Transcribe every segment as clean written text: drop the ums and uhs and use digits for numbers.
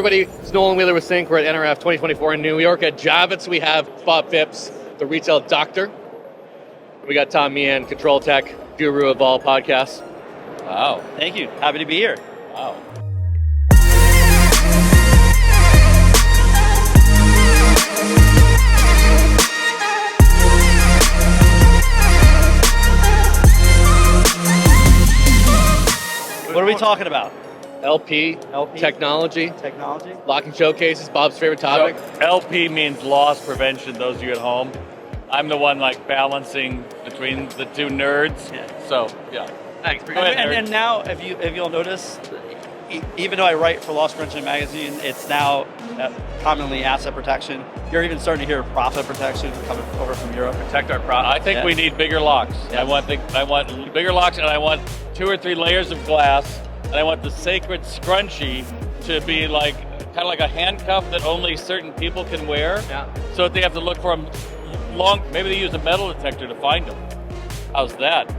everybody? It's Nolan Wheeler with Sync. We're at NRF 2024 in New York. At Javits, we have Bob Phibbs, the retail doctor. We got Tom Meehan, control tech, guru of all podcasts. Wow. Thank you. Happy to be here. Wow. What are we talking about? LP, technology, locking showcases, Bob's favorite topic. So, LP means loss prevention, those of you at home. I'm the one balancing between the two nerds. Yeah. So, yeah. Thanks. Go ahead, and now, if you'll notice, even though I write for Loss Prevention magazine, it's now commonly asset protection. You're even starting to hear profit protection coming over from Europe. Protect our profit. I think we need bigger locks. Yes. I want bigger locks, and I want 2 or 3 layers of glass, and I want the sacred scrunchie to be kind of like a handcuff that only certain people can wear. Yeah. So that they have to look for them long. Maybe they use a metal detector to find them. How's that?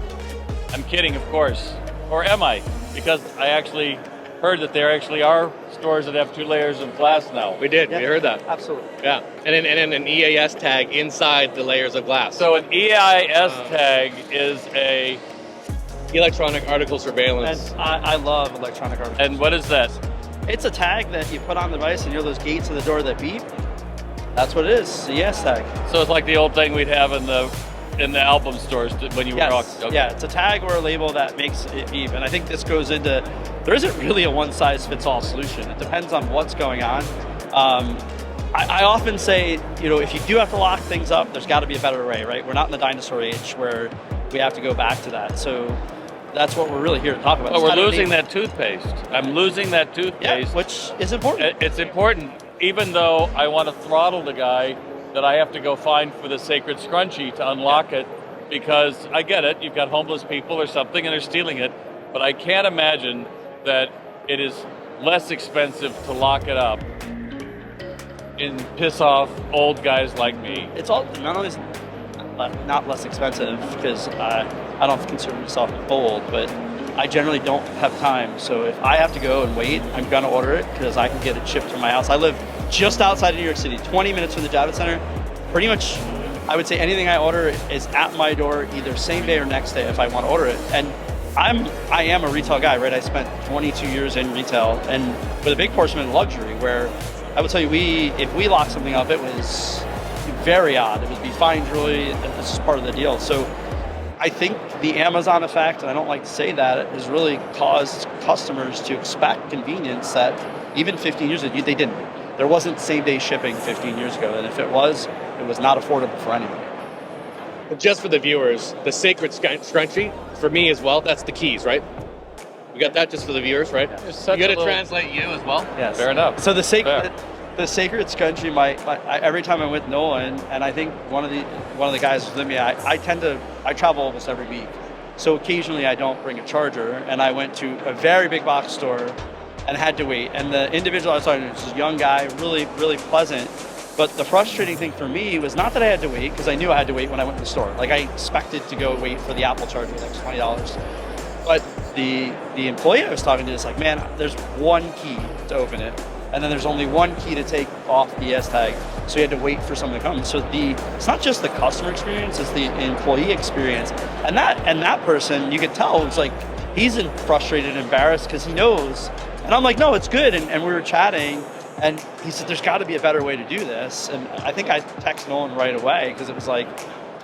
I'm kidding, of course. Or am I? Because I actually heard that there actually are stores that have 2 layers of glass now. We did. Yeah. We heard that. Absolutely. Yeah. And then an EAS tag inside the layers of glass. So an EIS tag is a... Electronic article surveillance. And I love electronic articles. And what is that? It's a tag that you put on the device, and you know those gates of the door that beep? That's what it is, the ES tag. So it's like the old thing we'd have in the album stores when you were Yes. okay. Yeah, it's a tag or a label that makes it beep. And I think this goes into, there isn't really a one-size-fits-all solution. It depends on what's going on. I often say, if you do have to lock things up, there's got to be a better way, right? We're not in the dinosaur age where we have to go back to that. So that's what we're really here to talk about. But we're losing that toothpaste. I'm losing that toothpaste. Yeah, which is important. It's important, even though I want to throttle the guy that I have to go find for the sacred scrunchie to unlock it, because I get it, you've got homeless people or something and they're stealing it, but I can't imagine that it is less expensive to lock it up and piss off old guys like me. It's all, not only is not less expensive, because I don't consider myself old, but I generally don't have time. So if I have to go and wait, I'm gonna order it because I can get it shipped to my house. I live just outside of New York City, 20 minutes from the Javits Center. Pretty much, I would say anything I order is at my door either same day or next day if I want to order it. And I am a retail guy, right? I spent 22 years in retail, and with a big portion in luxury, where I would tell you, if we locked something up, it was very odd. It would be fine jewelry, and this is part of the deal. So I think the Amazon effect, and I don't like to say that, has really caused customers to expect convenience that even 15 years ago, they didn't. There wasn't same-day shipping 15 years ago, and if it was not affordable for anyone. Just for the viewers, the sacred scrunchie, for me as well, that's the keys, right? We got that just for the viewers, right? Yeah. You got to translate you as well? Yes. Fair enough. So the sacred scrunchie, every time I'm with Nolan, and I think one of the guys with me, I travel almost every week. So occasionally I don't bring a charger, and I went to a very big box store and had to wait. And the individual I was talking to was this young guy, really, really pleasant. But the frustrating thing for me was not that I had to wait, because I knew I had to wait when I went to the store. Like, I expected to go wait for the Apple charger, like $20. But the employee I was talking to is like, man, there's one key to open it, and then there's only one key to take off the ES tag. So you had to wait for someone to come. So it's not just the customer experience, it's the employee experience. And that person, you could tell, was like, he's frustrated and embarrassed because he knows. And I'm like, no, it's good. And we were chatting, and he said, there's got to be a better way to do this. And I think I texted Nolan right away, because it was like,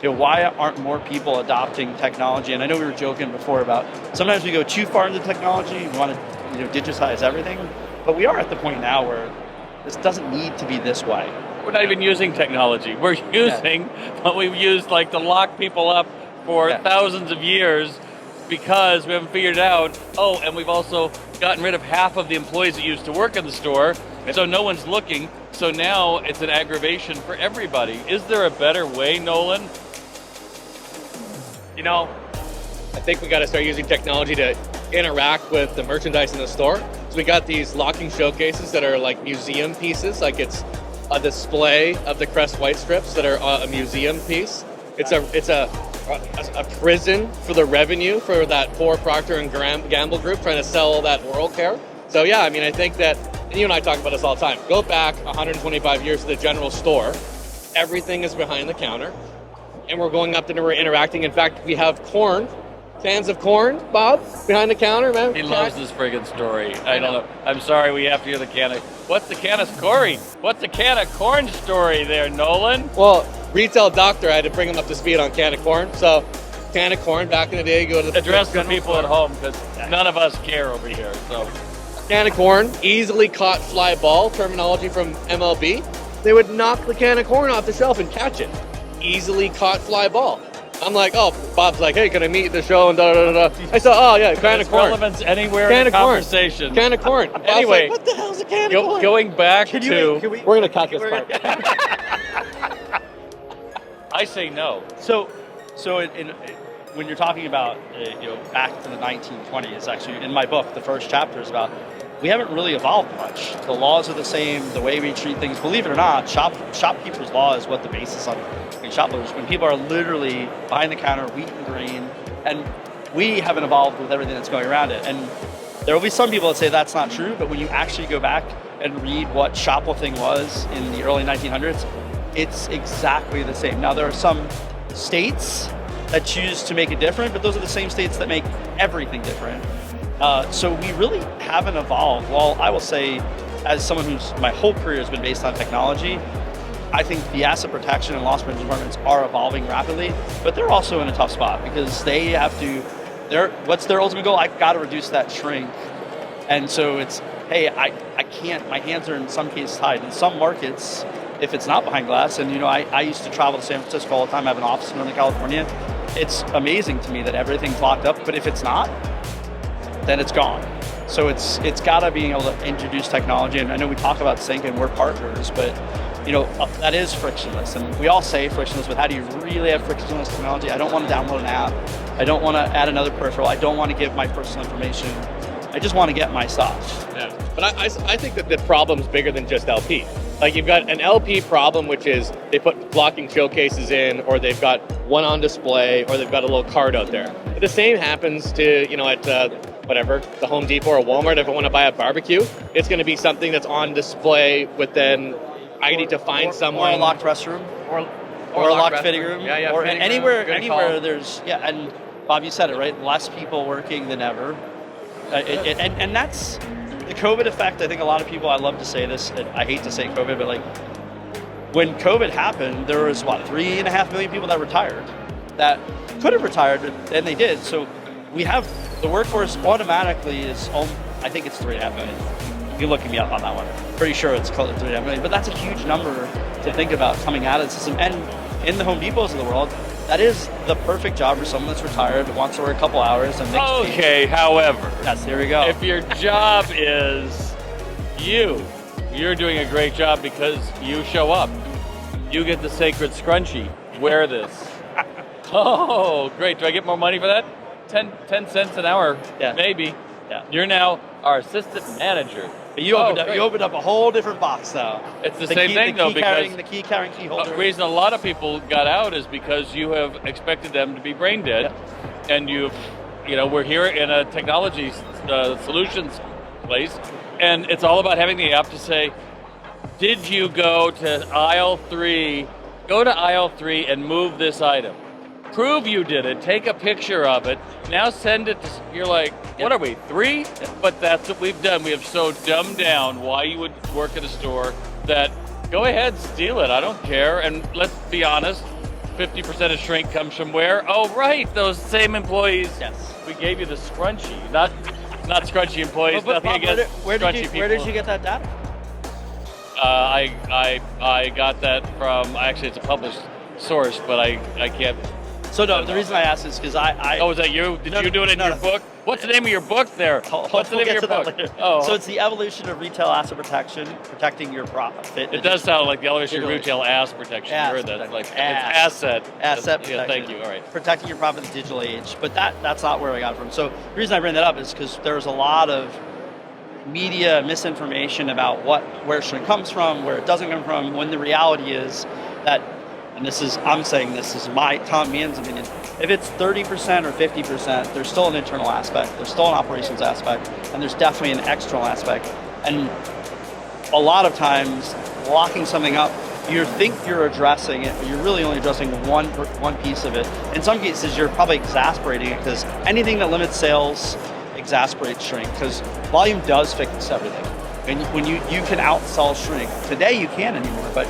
why aren't more people adopting technology? And I know we were joking before about sometimes we go too far into technology, we want to digitize everything. But we are at the point now where this doesn't need to be this way. We're not even using technology. We're using what we've used to lock people up for thousands of years, because we haven't figured out, and we've also gotten rid of half of the employees that used to work in the store, so no one's looking, so now it's an aggravation for everybody. Is there a better way, Nolan? I think we got to start using technology to interact with the merchandise in the store. So we got these locking showcases that are like museum pieces, like it's a display of the Crest white strips that are a museum piece. It's a prison for the revenue for that poor Procter & Gamble group trying to sell that oral care. So yeah, I think that and you and I talk about this all the time. Go back 125 years to the general store. Everything is behind the counter, and we're going up there and we're interacting. In fact, we have corn, cans of corn, Bob, behind the counter, man. He loves this friggin' story. I don't know. I'm sorry, we have to hear the can of... What's the can of Corey? What's the can of corn story there, Nolan? Well, retail doctor, I had to bring him up to speed on can of corn. So, can of corn, back in the day, you go to the... Address the people at home, because none of us care over here, so... Can of corn, easily caught fly ball, terminology from MLB. They would knock the can of corn off the shelf and catch it. Easily caught fly ball. I'm like, oh, Bob's like, hey, can I meet at the show? And da da da da. I said, oh yeah, can of corn. Relevance anywhere can in the of corn. conversation. Can of corn. Anyway, like, what the hell's a can of corn? Going back Can we're gonna cut this part. I say no. So when you're talking about back to the 1920s, actually in my book, the first chapter is about we haven't really evolved much. The laws are the same. The way we treat things, believe it or not, shopkeeper's law is what the basis of shoplifters. When people are literally behind the counter, wheat and grain, and we haven't evolved with everything that's going around it. And there will be some people that say that's not true, but when you actually go back and read what shoplifting was in the early 1900s, it's exactly the same. Now there are some states that choose to make it different, but those are the same states that make everything different. So we really haven't evolved. Well, I will say, as someone who's my whole career has been based on technology, I think the asset protection and loss prevention departments are evolving rapidly, but they're also in a tough spot because they have to, what's their ultimate goal? I've got to reduce that shrink. And so it's, hey, I can't, my hands are in some cases tied. In some markets, if it's not behind glass, and I used to travel to San Francisco all the time, I have an office in Northern California. It's amazing to me that everything's locked up, but if it's not, then it's gone. So it's got to be able to introduce technology. And I know we talk about sync and we're partners, but that is frictionless. And we all say frictionless, but how do you really have frictionless technology? I don't want to download an app. I don't want to add another peripheral. I don't want to give my personal information. I just want to get my stuff. Yeah. But I think that the problem's bigger than just LP. Like you've got an LP problem, which is they put blocking showcases in, or they've got one on display, or they've got a little card out there. But the same happens to, at whatever, the Home Depot or Walmart. If I want to buy a barbecue, it's going to be something that's on display with then I need to find someone. Or a locked restroom. Or a locked fitting room. Yeah, or fitting anywhere room. There's, and Bob, you said it, right? Less people working than ever. And that's the COVID effect. I think a lot of people, I love to say this, I hate to say COVID, but like when COVID happened, there was 3.5 million people that retired that could have retired, and they did. So we have the workforce automatically is, I think it's 3.5 million. You looking me up on that one. Pretty sure it's close to 3.5 million, but that's a huge number to think about coming out of the system. And in the Home Depots of the world, that is the perfect job for someone that's retired, that wants to work a couple hours and makes Okay, however. Yes, here we go. If your job is you're doing a great job because you show up. You get the sacred scrunchie. Wear this. Oh, great. Do I get more money for that? 10 cents an hour, Yeah. maybe. Yeah. You're now our assistant manager. You opened up a whole different box though. It's the same thing though, because the key carrying key holder. the reason a lot of people got out is because you have expected them to be brain dead, and we're here in a technology solutions place, and it's all about having the app to say, did you go to aisle 3? Go to aisle 3 and move this item. Prove you did it. Take a picture of it. Now send it to, you're like, what are we, 3? But that's what we've done. We have so dumbed down why you would work at a store that go ahead, steal it. I don't care. And let's be honest, 50% of shrink comes from where? Oh, right, those same employees. Yes. We gave you the scrunchie, not scrunchy employees. But nothing Bob, against where scrunchy did people. you get that data? I got that from, actually it's a published source, but I can't. So no, the reason I asked is because Oh, is that you? Did you do it in your book? What's the name of your book there? What's the name of your book? Oh. So it's the evolution of retail asset protection, protecting your profit. It does sound like the evolution of retail ass protection. You heard that? Like it's asset protection. Yeah, thank you. All right. Protecting your profit in the digital age. But that's not where I got it from. So the reason I bring that up is because there's a lot of media misinformation about where shrink comes from, where it doesn't come from, when the reality is that, and I'm saying this is my Tom Meehan's opinion, if it's 30% or 50%, there's still an internal aspect, there's still an operations aspect, and there's definitely an external aspect. And a lot of times locking something up, you think you're addressing it, but you're really only addressing one piece of it. In some cases, you're probably exasperating it, because anything that limits sales exasperates shrink, because volume does fix everything. And when you can outsell shrink. Today you can't anymore, but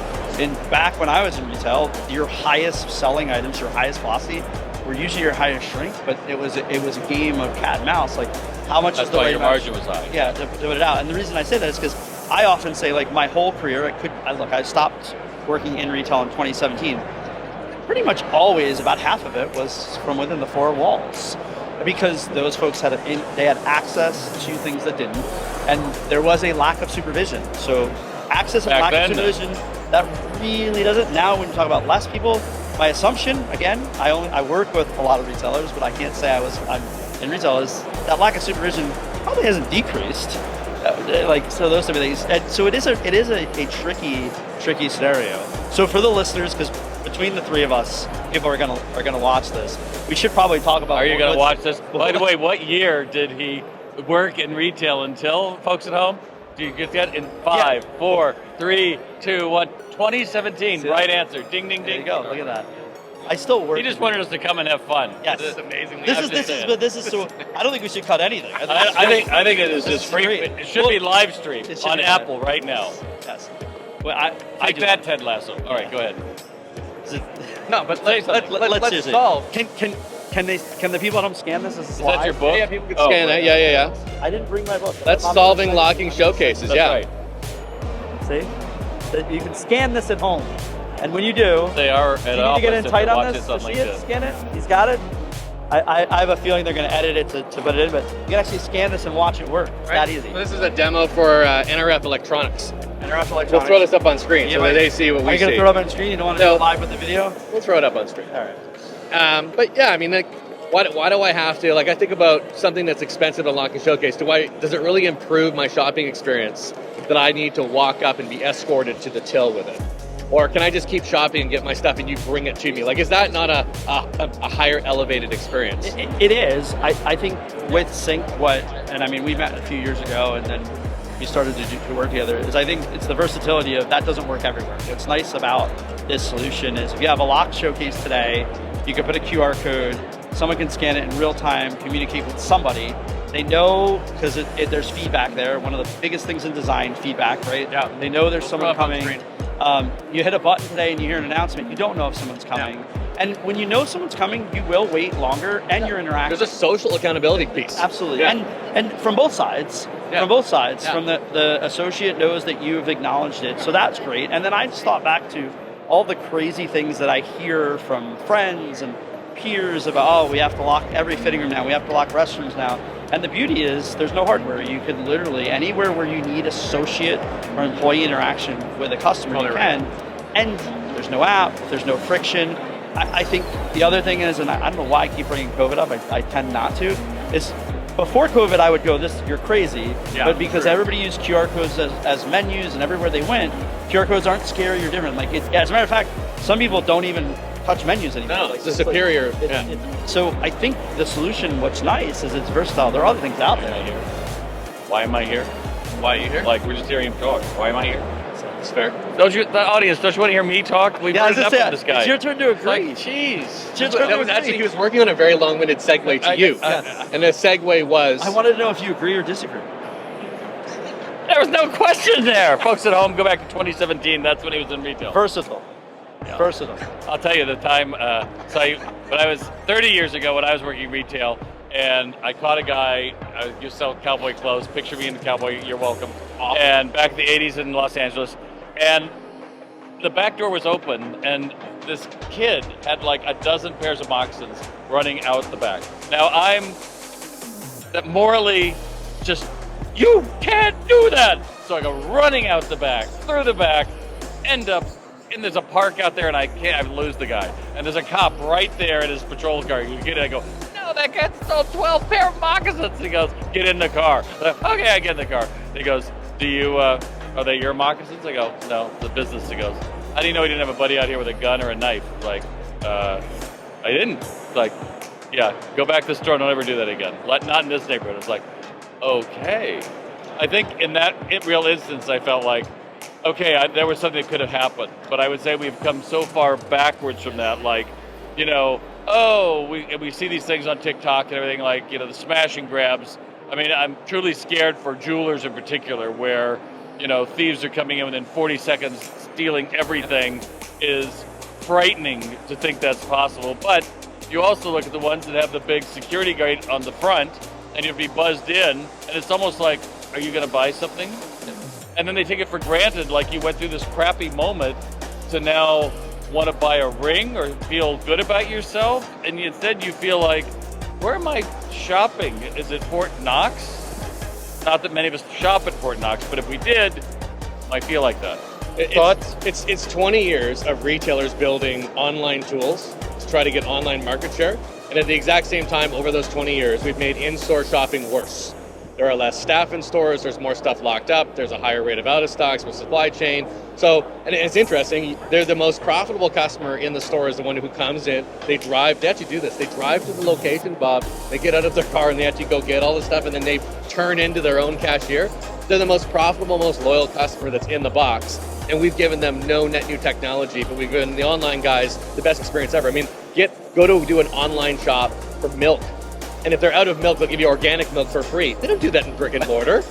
back when I was in retail, your highest selling items, your highest velocity, were usually your highest shrink, but it was a game of cat and mouse. Like, how much is the why your margin was high. Yeah, to put it out. And the reason I say that is because I often say, like, my whole career, I stopped working in retail in 2017. Pretty much always, about half of it was from within the four walls, because those folks had access to things that didn't, and there was a lack of supervision. So access and lack of supervision, that really doesn't. Now, when you talk about less people, my assumption, again, I work with a lot of retailers, but I can't say I'm in retail, is that lack of supervision probably hasn't decreased. So those type of things. And so it is a tricky scenario. So for the listeners, because between the three of us, people are gonna watch this, we should probably talk about. Are you gonna watch this? By the way, what year did he work in retail until, folks at home? Do you get that? In 5, 4, 3, 2, 1. 2017. Right answer. Ding, ding, ding. There you go. Look at that. I still work. He just wanted us to come and have fun. Yes. This is amazing. This is so. I don't think we should cut anything. I think it is just free. It should be live streamed on Apple right now. Yes. Well, take that, Ted Lasso. All right, go ahead. No, but let's solve. Can the people at home scan this as a slide? Is that your book? Yeah, people can scan it. Yeah. I didn't bring my book. That's solving locking showcases. That's right. See, you can scan this at home, and when you do, they are. You need to get in tight on this to see it. Scan it. He's got it. I have a feeling they're going to edit it to put it in, but you can actually scan this and watch it work. It's that easy. So this is a demo for NRF Electronics. NRF Electronics. We'll throw this up on screen so that they see what we see. Are you going to throw it up on screen? You don't want to do it live with the video? We'll throw it up on screen. All right. But yeah, I mean, like, why do I have to? Like, I think about something that's expensive to lock and showcase. Does it really improve my shopping experience that I need to walk up and be escorted to the till with it? Or can I just keep shopping and get my stuff and you bring it to me? Like, is that not a higher elevated experience? It is. I think with Sync, and I mean, we met a few years ago and then we started to work together, is I think it's the versatility of that doesn't work everywhere. What's nice about this solution is if you have a lock showcase today, you can put a QR code, someone can scan it in real time, communicate with somebody. They know, because there's feedback there. One of the biggest things in design, feedback, right? Yeah. They know there's someone coming. You hit a button today and you hear an announcement, you don't know if someone's coming. Yeah. And when you know someone's coming, you will wait longer and you're interacting. There's a social accountability piece. Absolutely. Yeah. And from both sides. Yeah. From both sides. Yeah. From the associate knows that you've acknowledged it. So that's great. And then I just thought back to all the crazy things that I hear from friends and peers about, oh, we have to lock every fitting room now, we have to lock restrooms now. And the beauty is there's no hardware. You can literally, anywhere where you need associate or employee interaction with a customer, you can. And there's no app, there's no friction. I think the other thing is, and I don't know why I keep bringing COVID up, I tend not to, is before COVID I would go, you're crazy. Yeah, but because everybody used QR codes as menus and everywhere they went, QR codes aren't scary or different. Like, as a matter of fact, some people don't even touch menus anymore. No, it's a superior. So I think the solution, what's nice, is it's versatile. There are other things out there. Why am I here? Why are you here? Like, we're just hearing him talk. Why am I here? It's fair. The audience, don't you want to hear me talk? We've heard enough of this guy. It's your turn to agree. Like, jeez. Actually, he was working on a very long-winded segue to you. And the segue was... I wanted to know if you agree or disagree. There was no question there. Folks at home, go back to 2017. That's when he was in retail. Versatile. Yeah. Versatile. I'll tell you the time. When I was 30 years ago, when I was working retail, and I caught a guy, you sell cowboy clothes, picture me in the cowboy, you're welcome. Awesome. And back in the 80s in Los Angeles, and the back door was open, and this kid had like a dozen pairs of moccasins running out the back. Now I'm morally just, you can't do that! So I go running out the back, through the back, end up, and there's a park out there, and I lose the guy. And there's a cop right there in his patrol car. You get it, I go, no, that guy stole 12 pair of moccasins. He goes, get in the car. Okay, I get in the car. He goes, are they your moccasins? I go, no, the business. He goes, how do you know he didn't have a buddy out here with a gun or a knife? Like, I didn't. Like, yeah, go back to the store, don't ever do that again. Not in this neighborhood. It's like, okay. I think in that real instance, I felt like, okay, there was something that could have happened. But I would say we've come so far backwards from that, like, you know, we see these things on TikTok and everything, like, you know, the smash and grabs. I mean, I'm truly scared for jewelers in particular, where, you know, thieves are coming in within 40 seconds, stealing everything. Is frightening to think that's possible. But you also look at the ones that have the big security guard on the front, and you'll be buzzed in, and it's almost like, are you going to buy something? And then they take it for granted, like you went through this crappy moment to now want to buy a ring or feel good about yourself, and instead you feel like, where am I shopping? Is it Fort Knox? Not that many of us shop at Fort Knox, but if we did, it might feel like that. It's 20 years of retailers building online tools to try to get online market share. And at the exact same time, over those 20 years, we've made in-store shopping worse. There are less staff in stores, there's more stuff locked up, there's a higher rate of out of stocks with supply chain. So, and it's interesting, they're the most profitable customer in the store is the one who comes in, they actually do this, they drive to the location, Bob, they get out of their car and they actually go get all the stuff and then they turn into their own cashier. They're the most profitable, most loyal customer that's in the box. And we've given them no net new technology, but we've given the online guys the best experience ever. I mean, go to do an online shop for milk. And if they're out of milk, they'll give you organic milk for free. They don't do that in brick and mortar.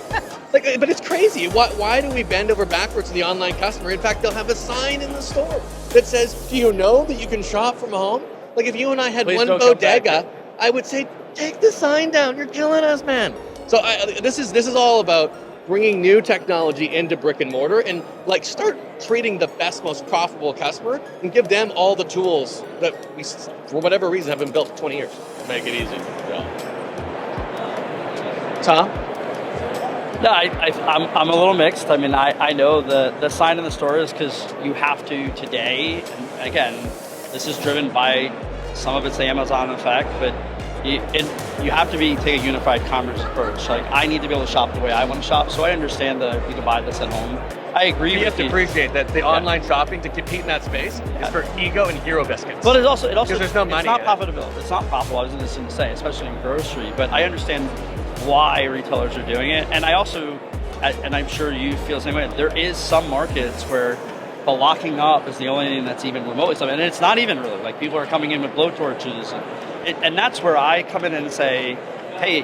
But it's crazy. Why do we bend over backwards to the online customer? In fact, they'll have a sign in the store that says, do you know that you can shop from home? Like if you and I had Please one bodega, I would say, take the sign down. You're killing us, man. So this is all about bringing new technology into brick and mortar and like start treating the best, most profitable customer and give them all the tools that we, for whatever reason, have been built for 20 years. Make it easy. Yeah. Tom? No, I'm a little mixed. I mean, I know the sign in the store is because you have to today. And again, this is driven by some of it's the Amazon effect, but you have to take a unified commerce approach. Like I need to be able to shop the way I want to shop, so I understand that you can buy this at home. I agree. You have to appreciate that the online shopping to compete in that space is for ego and hero biscuits. But it also because there's no money. It's not profitable. It's not profitable. I was just going to say, especially in grocery. But I understand why retailers are doing it, and I also, and I'm sure you feel the same way. There is some markets where the locking up is the only thing that's even remotely something, and it's not even really like people are coming in with blowtorches, and that's where I come in and say, hey,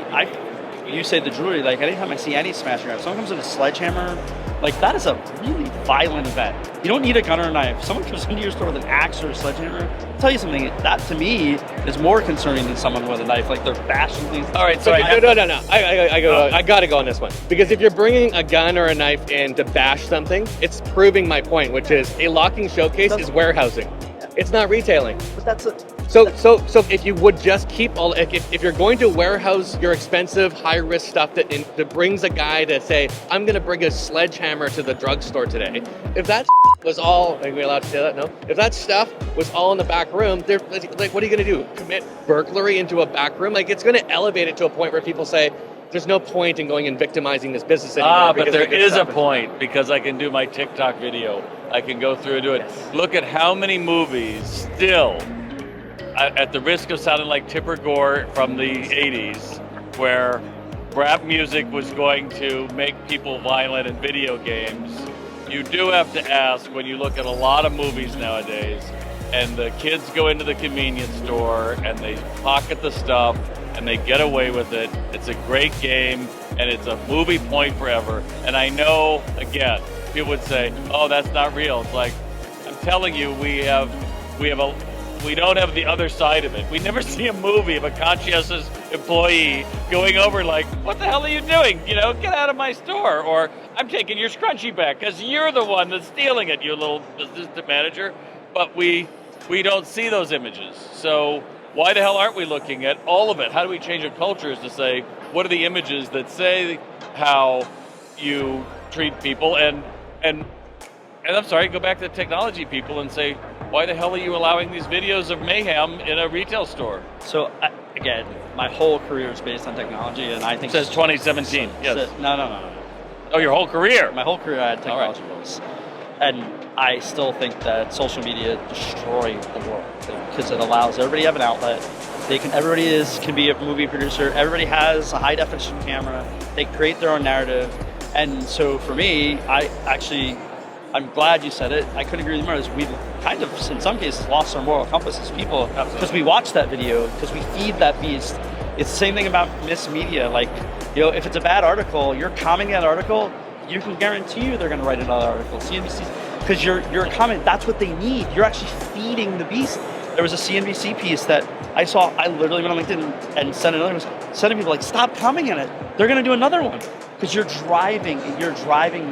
you say the jewelry, like anytime I see any smash and grab, someone comes with a sledgehammer, like that is a really violent event. You don't need a gun or a knife. Someone comes into your store with an axe or a sledgehammer, I'll tell you something, that to me is more concerning than someone with a knife, like they're bashing things. All right, so no. I gotta go on this one. Because if you're bringing a gun or a knife in to bash something, it's proving my point, which is a locking showcase is warehousing. It's not retailing. But that's it. So if you would just keep all, if you're going to warehouse your expensive, high-risk stuff that brings a guy to say, I'm going to bring a sledgehammer to the drugstore today, if that was all, are we allowed to say that? No? If that stuff was all in the back room, like, what are you going to do? Commit burglary into a back room? Like, it's going to elevate it to a point where people say, there's no point in going and victimizing this business anymore. But there is a point, because I can do my TikTok video. I can go through and do it. Yes. Look at how many movies still, at the risk of sounding like Tipper Gore from the 80s, where rap music was going to make people violent in video games, you do have to ask, when you look at a lot of movies nowadays, and the kids go into the convenience store and they pocket the stuff and they get away with it. It's a great game and it's a movie point forever. And I know, again, people would say, oh, that's not real. It's like, I'm telling you, we don't have the other side of it. We never see a movie of a conscientious employee going over like, what the hell are you doing? You know, get out of my store. Or I'm taking your scrunchie back because you're the one that's stealing it, you little assistant manager. But we don't see those images. So why the hell aren't we looking at all of it? How do we change our cultures to say, what are the images that say how you treat people? And I'm sorry, go back to the technology people and say, why the hell are you allowing these videos of mayhem in a retail store? So again, my whole career is based on technology, and I think it says 2017. Yes. No. Oh, your whole career? My whole career I had technology roles. And I still think that social media destroyed the world because it allows everybody to have an outlet. Everybody can be a movie producer. Everybody has a high definition camera. They create their own narrative. And so for me, I'm glad you said it. I couldn't agree with you more. We've kind of, in some cases, lost our moral compass as people because we watch that video, because we feed that beast. It's the same thing about Miss Media. Like, if it's a bad article, you're commenting on that article, you can guarantee you they're going to write another article. CNBC, because you're a comment, that's what they need. You're actually feeding the beast. There was a CNBC piece that I saw. I literally went on LinkedIn and sent another one, sending people like, stop commenting on it. They're going to do another one. Because you're driving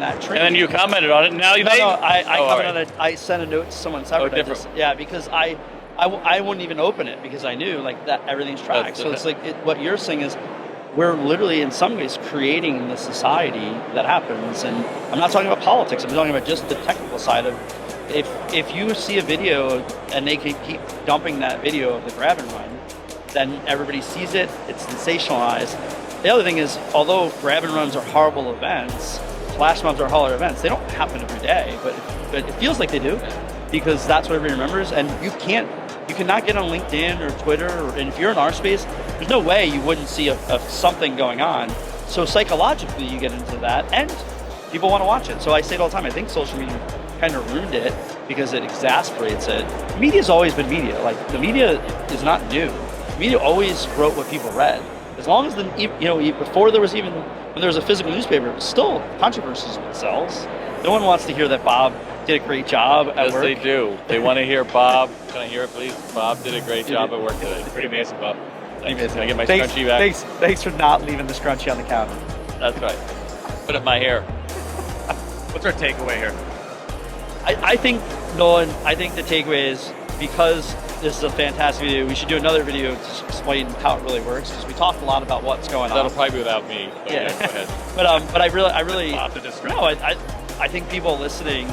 that train. And then you commented on it. And now I commented on it. I sent a note to someone separate. Different. Because I wouldn't even open it because I knew like that everything's tracked. So it's like what you're saying is we're literally in some ways creating the society that happens. And I'm not talking about politics. I'm talking about just the technical side of if you see a video and they can keep dumping that video of the grab and run, then everybody sees it. It's sensationalized. The other thing is, although grab and runs are horrible events, flash mobs are horrible events, they don't happen every day, but it feels like they do because that's what everybody remembers. And you cannot get on LinkedIn or Twitter, and if you're in our space, there's no way you wouldn't see something going on. So psychologically, you get into that, and people want to watch it. So I say it all the time. I think social media kind of ruined it because it exasperates it. Media's always been media. Like the media is not new. Media always wrote what people read. As long as before there was even, when there was a physical newspaper, it was still controversies with sells. No one wants to hear that Bob did a great job at work. Yes, they do. They want to hear Bob. Can I hear it, please? Bob did a great job at work today. Pretty amazing, Bob. Thanks. Can I get my scrunchie back? Thanks for not leaving the scrunchie on the counter. That's right. Put up my hair. What's our takeaway here? I think, Nolan, the takeaway is because this is a fantastic video, we should do another video to explain how it really works, because we talked a lot about what's going on. That'll probably be without me. But yeah, go ahead. but I really Bob to describe. No, I think people listening,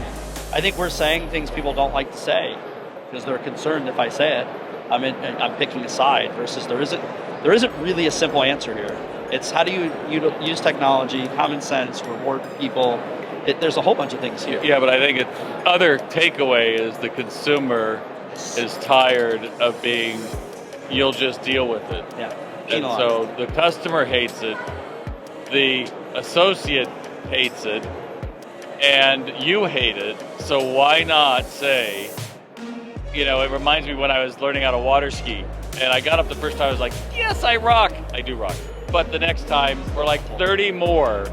I think we're saying things people don't like to say because they're concerned if I say it. I'm picking a side versus there isn't really a simple answer here. It's how do you use technology, common sense, reward people. There's a whole bunch of things here. Yeah, but I think other takeaway is the consumer is tired of being, you'll just deal with it. Yeah. And so the customer hates it, the associate hates it, and you hate it. So why not say, it reminds me when I was learning how to water ski, and I got up the first time, I was like, yes, I rock. I do rock. But the next time, for like 30 more,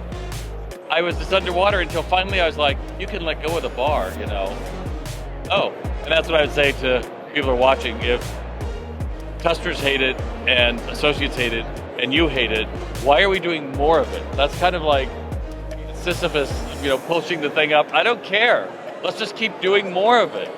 I was just underwater until finally I was like, you can let go of the bar, Oh, and that's what I would say to people who are watching. If customers hate it and associates hate it and you hate it, why are we doing more of it? That's kind of like Sisyphus, pushing the thing up. I don't care. Let's just keep doing more of it.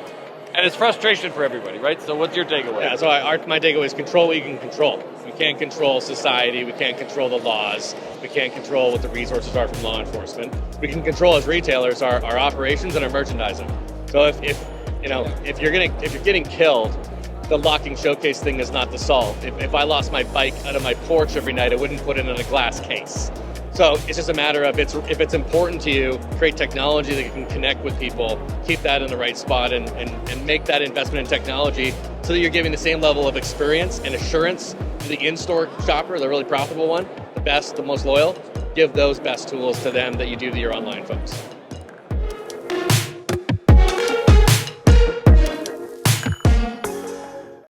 And it's frustration for everybody, right? So what's your takeaway? Yeah, so my takeaway is control what you can control. We can't control society. We can't control the laws. We can't control what the resources are from law enforcement. We can control as retailers our operations and our merchandising. So if you're getting killed, the locking showcase thing is not the solve. If I lost my bike out of my porch every night, I wouldn't put it in a glass case. So it's just a matter of if it's important to you, create technology that can connect with people, keep that in the right spot, and make that investment in technology so that you're giving the same level of experience and assurance to the in-store shopper, the really profitable one, the best, the most loyal. Give those best tools to them that you do to your online folks.